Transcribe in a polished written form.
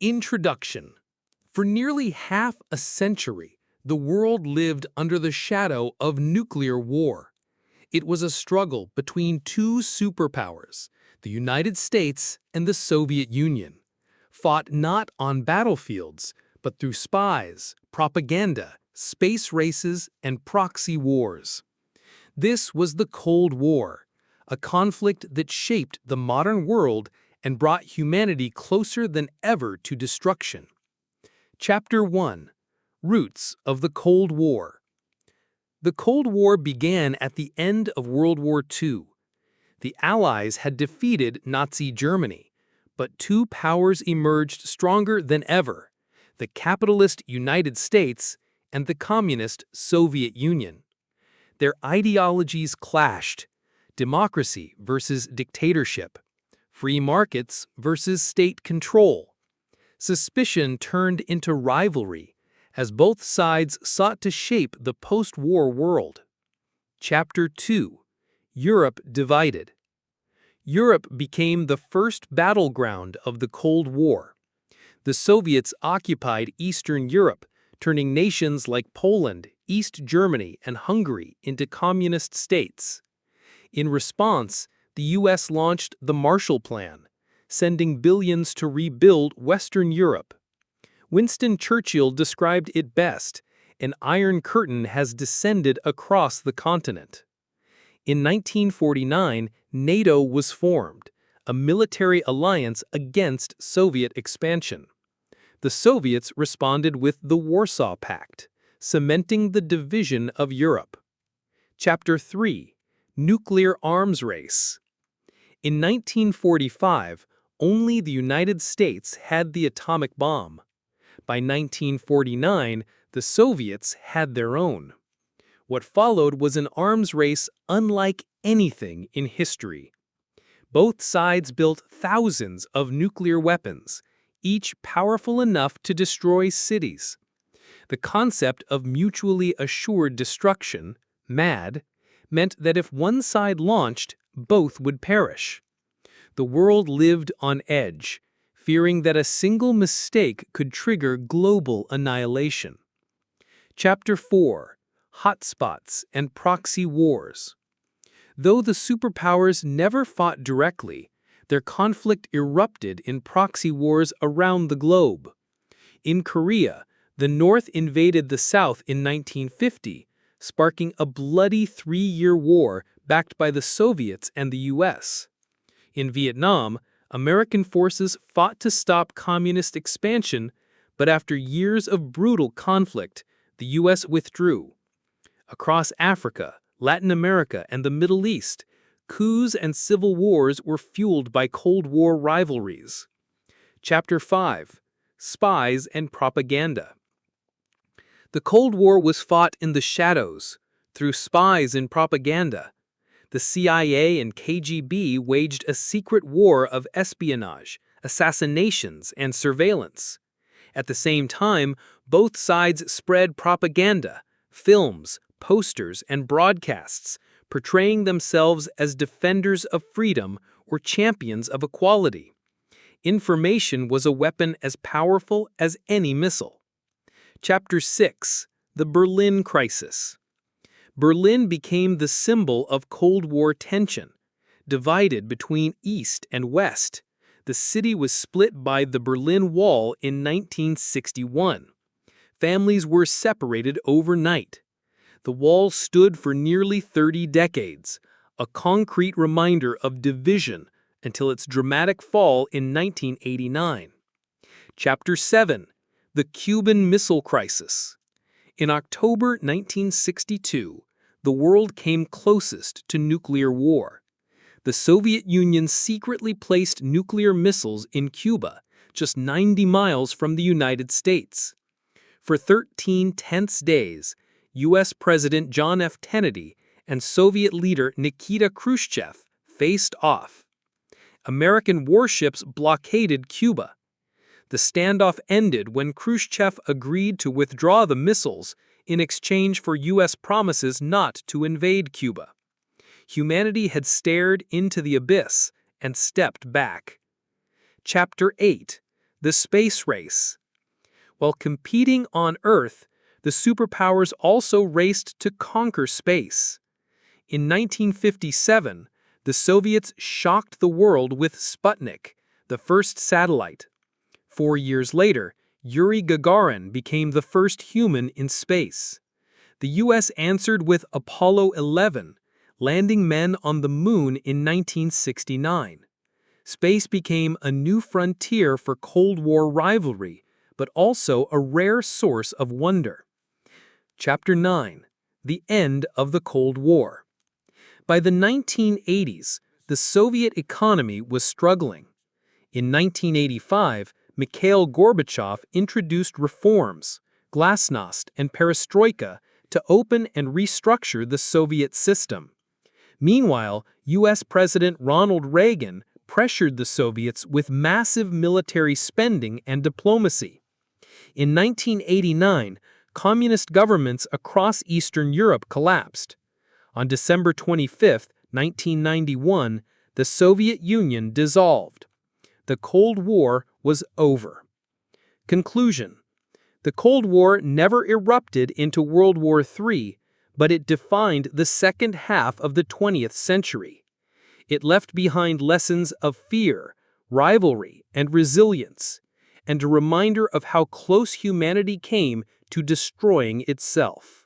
Introduction. For nearly half a century, the world lived under the shadow of nuclear war. It was a struggle between two superpowers, the United States and the Soviet Union, fought not on battlefields, but through spies, propaganda, space races, and proxy wars. This was the Cold War, a conflict that shaped the modern world and brought humanity closer than ever to destruction. Chapter 1. Roots of the Cold War. The Cold War began at the end of World War II. The Allies had defeated Nazi Germany, but two powers emerged stronger than ever: the capitalist United States and the communist Soviet Union. Their ideologies clashed: democracy versus dictatorship, free markets versus state control. Suspicion turned into rivalry as both sides sought to shape the post-war world. Chapter 2. Europe divided. Europe became the first battleground of the Cold War. The Soviets occupied Eastern Europe, turning nations like Poland, East Germany, and Hungary into communist states. In response, the U.S. launched the Marshall Plan, sending billions to rebuild Western Europe. Winston Churchill described it best: "An iron curtain has descended across the continent." In 1949, NATO was formed, a military alliance against Soviet expansion. The Soviets responded with the Warsaw Pact, cementing the division of Europe. Chapter 3. Nuclear arms race. In 1945, only the United States had the atomic bomb. By 1949, the Soviets had their own. What followed was an arms race unlike anything in history. Both sides built thousands of nuclear weapons, each powerful enough to destroy cities. The concept of mutually assured destruction, MAD, meant that if one side launched, both would perish. The world lived on edge, fearing that a single mistake could trigger global annihilation. Chapter 4. Hotspots and proxy wars. Though the superpowers never fought directly, their conflict erupted in proxy wars around the globe. In Korea, the North invaded the South in 1950, sparking a bloody 3-year war backed by the Soviets and the U.S. In Vietnam, American forces fought to stop communist expansion, but after years of brutal conflict, the U.S. withdrew. Across Africa, Latin America, and the Middle East, coups and civil wars were fueled by Cold War rivalries. Chapter 5. Spies and propaganda. The Cold War was fought in the shadows, through spies and propaganda. The CIA and KGB waged a secret war of espionage, assassinations, and surveillance. At the same time, both sides spread propaganda, films, posters, and broadcasts, portraying themselves as defenders of freedom or champions of equality. Information was a weapon as powerful as any missile. Chapter 6. The Berlin Crisis. Berlin became the symbol of Cold War tension. Divided between East and West, the city was split by the Berlin Wall in 1961. Families were separated overnight. The wall stood for nearly 30 decades, a concrete reminder of division until its dramatic fall in 1989. Chapter 7. The Cuban Missile Crisis. In October 1962, the world came closest to nuclear war. The Soviet Union secretly placed nuclear missiles in Cuba, just 90 miles from the United States. For 13 tense days, U.S. President John F. Kennedy and Soviet leader Nikita Khrushchev faced off. American warships blockaded Cuba. The standoff ended when Khrushchev agreed to withdraw the missiles in exchange for U.S. promises not to invade Cuba. Humanity had stared into the abyss and stepped back. Chapter 8. the space race. While competing on Earth, the superpowers also raced to conquer space. In 1957, the Soviets shocked the world with Sputnik, the first satellite. 4 years later, Yuri Gagarin became the first human in space. The U.S. answered with Apollo 11, landing men on the moon in 1969. Space became a new frontier for Cold War rivalry, but also a rare source of wonder. Chapter 9. The End of the Cold War. By the 1980s, the Soviet economy was struggling. In 1985, Mikhail Gorbachev introduced reforms, glasnost and perestroika, to open and restructure the Soviet system. Meanwhile, U.S. President Ronald Reagan pressured the Soviets with massive military spending and diplomacy. In 1989, communist governments across Eastern Europe collapsed. On December 25, 1991, the Soviet Union dissolved. The Cold War was over. Conclusion: the Cold War never erupted into World War III, but it defined the second half of the 20th century. It left behind lessons of fear, rivalry, and resilience, and a reminder of how close humanity came to destroying itself.